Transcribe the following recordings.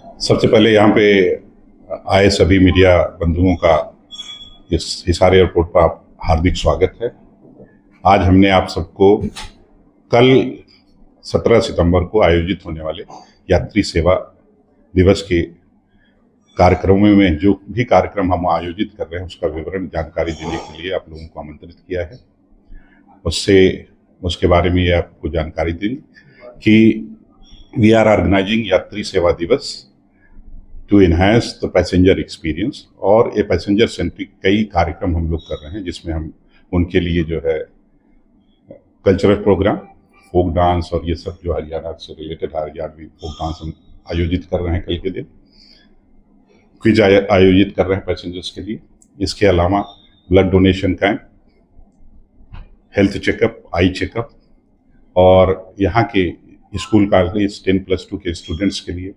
सबसे पहले यहाँ पे आए सभी मीडिया बंधुओं का इस हिसार एयरपोर्ट पर हार्दिक स्वागत है। आज हमने आप सबको कल 17 सितंबर को आयोजित होने वाले यात्री सेवा दिवस के कार्यक्रमों में जो भी कार्यक्रम हम आयोजित कर रहे हैं उसका विवरण जानकारी देने के लिए आप लोगों को आमंत्रित किया है। उसके बारे में ये आपको जानकारी देंगे कि वी आर ऑर्गेनाइजिंग यात्री सेवा दिवस to enhance the passenger experience, और ये पैसेंजर सेंट्रिक कई कार्यक्रम हम लोग कर रहे हैं जिसमें हम उनके लिए जो है कल्चरल प्रोग्राम, फोक डांस और ये सब जो हरियाणा से रिलेटेड हरियाणवी फोक डांस हम आयोजित कर रहे हैं। कल के दिन क्विज आयोजित कर रहे हैं पैसेंजर्स के लिए। इसके अलावा blood donation camp, health checkup, eye checkup, और यहाँ के स्कूल कॉलेज 10+2 के स्टूडेंट्स के लिए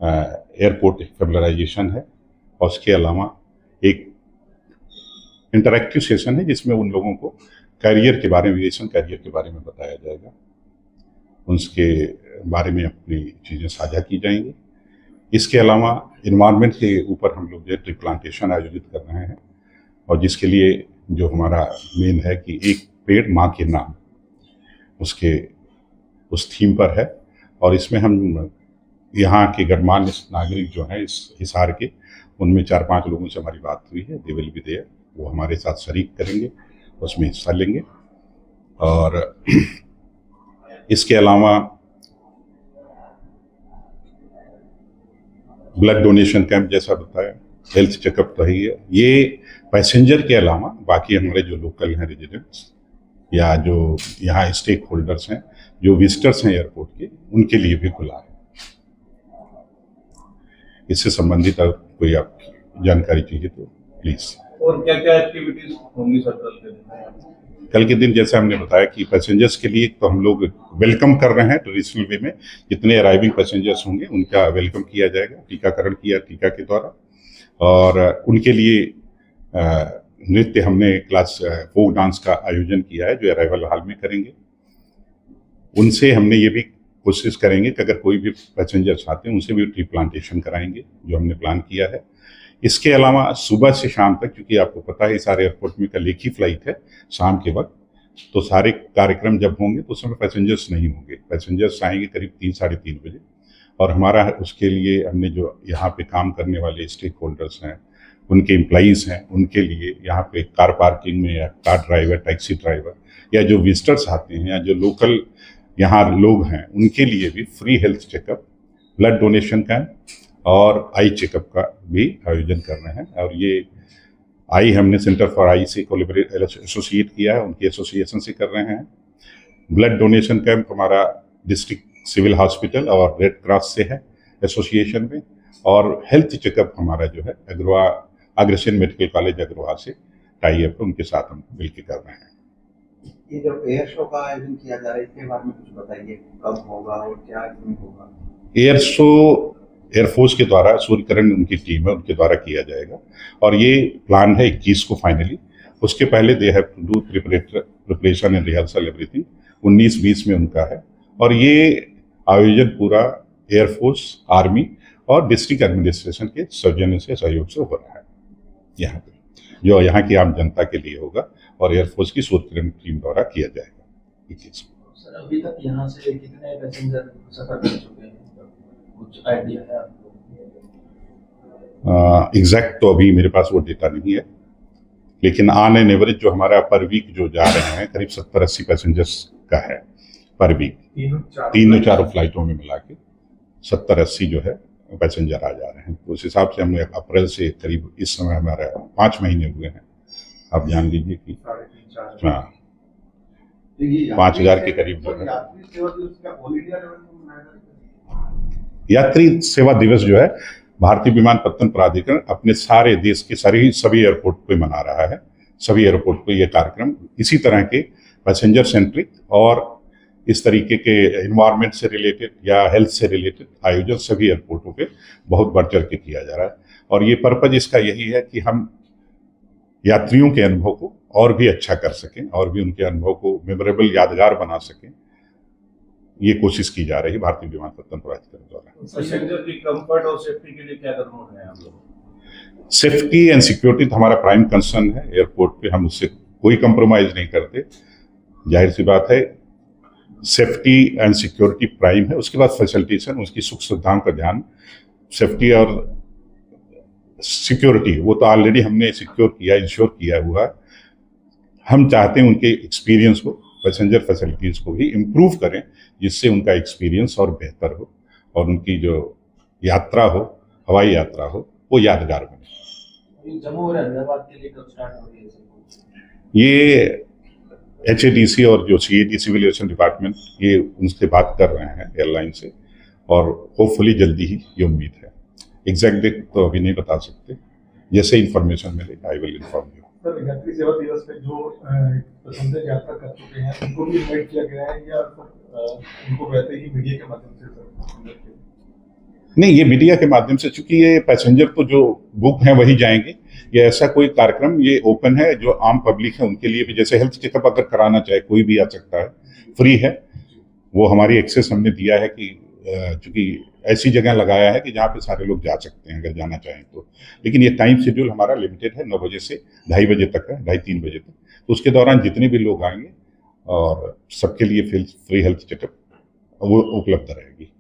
एयरपोर्ट फेमिलराइजेशन है। और उसके अलावा एक इंटरैक्टिव सेशन है जिसमें उन लोगों को करियर के बारे में, एविएशन करियर के बारे में बताया जाएगा, उसके बारे में अपनी चीज़ें साझा की जाएंगी। इसके अलावा इन्वायरमेंट के ऊपर हम लोग जो ट्री प्लांटेशन आयोजित कर रहे हैं, और जिसके लिए जो हमारा मेन है कि एक पेड़ माँ के नाम, उस थीम पर है। और इसमें हम यहाँ के गणमान्य नागरिक जो हैं इस हिसार के, उनमें 4-5 लोगों से हमारी बात हुई है, दे विल बी देयर, वो हमारे साथ शरीक करेंगे, उसमें हिस्सा लेंगे। और इसके अलावा ब्लड डोनेशन कैंप जैसा बताया, हेल्थ चेकअप तो ही है। ये पैसेंजर के अलावा बाकी हमारे जो लोकल हैं रेजिडेंट्स या जो यहाँ स्टेक होल्डर्स हैं, जो विजिटर्स हैं एयरपोर्ट के, उनके लिए भी खुला है। इससे संबंधित अगर कोई आपकी जानकारी चाहिए तो प्लीज। और क्या क्या एक्टिविटीज होंगी सर कल के दिन? कल के दिन जैसे हमने बताया कि पैसेंजर्स के लिए तो हम लोग वेलकम कर रहे हैं ट्रेडिशनल वे में। जितने अराइविंग पैसेंजर्स होंगे उनका वेलकम किया जाएगा, टीकाकरण किया टीका के द्वारा, और उनके लिए नृत्य हमने क्लास फोक डांस का आयोजन किया है जो अराइवल हॉल में करेंगे। उनसे हमने ये भी कोशिश करेंगे कि अगर कोई भी पैसेंजर्स आते हैं उनसे भी ट्री प्लांटेशन कराएंगे, जो हमने प्लान किया है। इसके अलावा सुबह से शाम तक, क्योंकि आपको पता है सारे एयरपोर्ट में कल एक ही फ्लाइट है शाम के वक्त, तो सारे कार्यक्रम जब होंगे तो उस समय पैसेंजर्स नहीं होंगे। पैसेंजर्स आएंगे करीब 3-3:30 बजे, और हमारा उसके लिए हमने जो यहाँ पे काम करने वाले स्टेक होल्डर्स हैं, उनके एम्प्लॉइज़ हैं, उनके लिए यहाँ पे कार पार्किंग में या कार ड्राइवर, टैक्सी ड्राइवर, या जो विजिटर्स आते हैं या जो लोकल यहाँ लोग हैं, उनके लिए भी free health checkup, blood donation camp और आई चेकअप का भी आयोजन कर रहे हैं। और ये आई हमने सेंटर फॉर आई से कोलैबोरेट एसोसिएट किया है, उनके एसोसिएशन से कर रहे हैं। ब्लड डोनेशन कैंप हमारा डिस्ट्रिक्ट सिविल हॉस्पिटल और रेड क्रॉस से है एसोसिएशन में, और हेल्थ चेकअप हमारा जो है अग्रसेन मेडिकल कॉलेज अग्रवा से टाई अप, उनके साथ हम मिलकर कर रहे हैं। ये जो एयर शो का आयोजन किया जा रहा है इसके बारे में कुछ बताइए, कब होगा और क्या इसमें होगा? एयर शो एयरफोर्स के द्वारा, सूर्यकरण उनकी टीम है, उनके द्वारा किया जाएगा, और ये प्लान है 21 को फाइनली। उसके पहले they have to do preparation and rehearsal everything. 19-20 में उनका है, और ये आयोजन पूरा एयरफोर्स, आर्मी और डिस्ट्रिक्ट एडमिनिस्ट्रेशन के सौजन्य से, सहयोग से हो रहा है यहाँ पे, जो यहाँ की आम जनता के लिए होगा, और एयरफोर्स की सूर्यकरण टीम द्वारा किया जाएगा। 21 को। सर अभी तक यहाँ से कितने पैसेंजर सफर कर चुके हैं, कुछ आइडिया है आपको? एग्जैक्ट तो अभी मेरे पास वो डेटा नहीं है, लेकिन ऑन एन एवरेज जो हमारा पर वीक जो जा रहे हैं करीब 70-80 पैसेंजर्स का है पर वीक। तीनों चारों फ्लाइटों में मिला के 70-80 जो है पैसेंजर आ जा रहे हैं। तो उस हिसाब से हमने अप्रैल से करीब इस समय हमारा 5 महीने हुए हैं, आप जान लीजिए कि 5,000 के करीब जो है। यात्री सेवा दिवस जो है भारतीय विमानपत्तन प्राधिकरण अपने सारे देश के सभी एयरपोर्ट पे मना रहा है। सभी एयरपोर्ट पे ये कार्यक्रम इसी तरह के पैसेंजर सेंट्रिक और इस तरीके के इन्वायरमेंट से रिलेटेड या हेल्थ से रिलेटेड आयोजन सभी एयरपोर्टों पे बहुत बढ़ चढ़ के किया जा रहा है। और ये पर्पज इसका यही है कि हम यात्रियों के अनुभव को और भी अच्छा कर सकें और भी उनके अनुभव को मेमोरेबल, यादगार बना सकें। ये कोशिश की जा रही है भारतीय विमानपत्तन प्राधिकरण द्वारा। पैसेंजर की कंफर्ट और सेफ्टी के लिए क्या कदम उठ रहे हैं आप लोग? सेफ्टी एंड सिक्योरिटी तो हमारा प्राइम कंसर्न है। एयरपोर्ट पे हम उससे कोई कंप्रोमाइज नहीं करते। जाहिर सी बात है, सेफ्टी एंड सिक्योरिटी प्राइम है, उसके बाद फैसिलिटेशन, उसकी सुख सुविधाओं का ध्यान। सेफ्टी और सिक्योरिटी वो तो ऑलरेडी हमने सिक्योर किया, इंश्योर किया हुआ है। हम चाहते हैं उनके एक्सपीरियंस को, पैसेंजर फैसिलिटीज़ को भी इम्प्रूव करें, जिससे उनका एक्सपीरियंस और बेहतर हो और उनकी जो यात्रा हो, हवाई यात्रा हो, वो यादगार बने। जम्मू और अहमदाबाद के लिए कब स्टार्ट हो रही है सब? ये HADC और जो CAD सिविल एविएशन डिपार्टमेंट, ये उनसे बात कर रहे हैं एयरलाइन से, और होपफुली जल्दी ही ये उम्मीद है। एग्जैक्ट डेट तो अभी नहीं बता सकते, जैसे इंफॉर्मेशन मिलेगा I will inform you. Sir, यात्री सेवा दिवस पे जो पैसेंजर यात्रा कर चुके हैं उनको भी इनवाइट किया गया है या उनको वैसे ही मीडिया के माध्यम से सर? नहीं, ये मीडिया के माध्यम से, चूंकि ये पैसेंजर तो जो बुक हैं वही जाएंगे। ये ऐसा कोई कार्यक्रम ये ओपन है, जो आम पब्लिक है उनके लिए भी, जैसे हेल्थ चेकअप अगर कराना चाहे कोई भी आ सकता है, फ्री है। वो हमारी एक्सेस हमने दिया है कि चूंकि ऐसी जगह लगाया है कि जहाँ पे सारे लोग जा सकते हैं अगर जाना चाहें तो। लेकिन ये टाइम शेड्यूल हमारा लिमिटेड है, 9 बजे से 2:30 बजे तक है, 2:30-3 बजे तक। तो उसके दौरान जितने भी लोग आएंगे और सबके लिए फ्री हेल्थ चेकअप वो उपलब्ध रहेगी।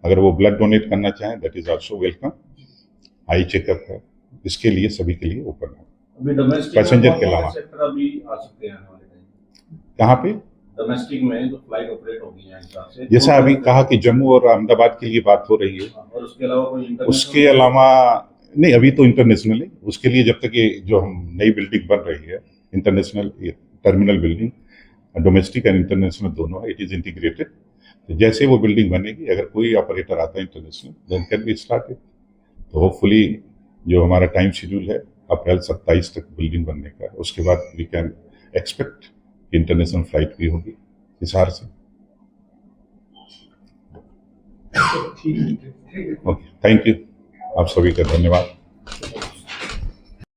अगर वो ब्लड डोनेट करना चाहें, that is also welcome. Eye checkup है, इसके लिए सभी के लिए ओपन है। अभी डोमेस्टिक पैसेंजर के अलावा सेक्टर अभी आ सकते हैं आने वाले टाइम? कहाँ पे? डोमेस्टिक में जो फ्लाइट ऑपरेट होगी है हिसाब से, जैसा अभी कहा कि जम्मू और अहमदाबाद के लिए बात हो रही है, और उसके अलावा कोई इंटरनेशनल? उसके अलावा नहीं, अभी तो इंटरनेशनल है। उसके लिए जब तक ये जो हम नई बिल्डिंग बन रही है, international terminal building, domestic and international दोनों है, इट इज इंटीग्रेटेड। तो जैसे वो बिल्डिंग बनेगी, अगर कोई ऑपरेटर आता है international, then can be started. तो होपफुली जो हमारा टाइम शेड्यूल है अप्रैल 27 तक बिल्डिंग बनने का, उसके बाद we can expect international flight भी होगी हिसार से। ठीक है। ओके, थैंक यू, आप सभी का धन्यवाद।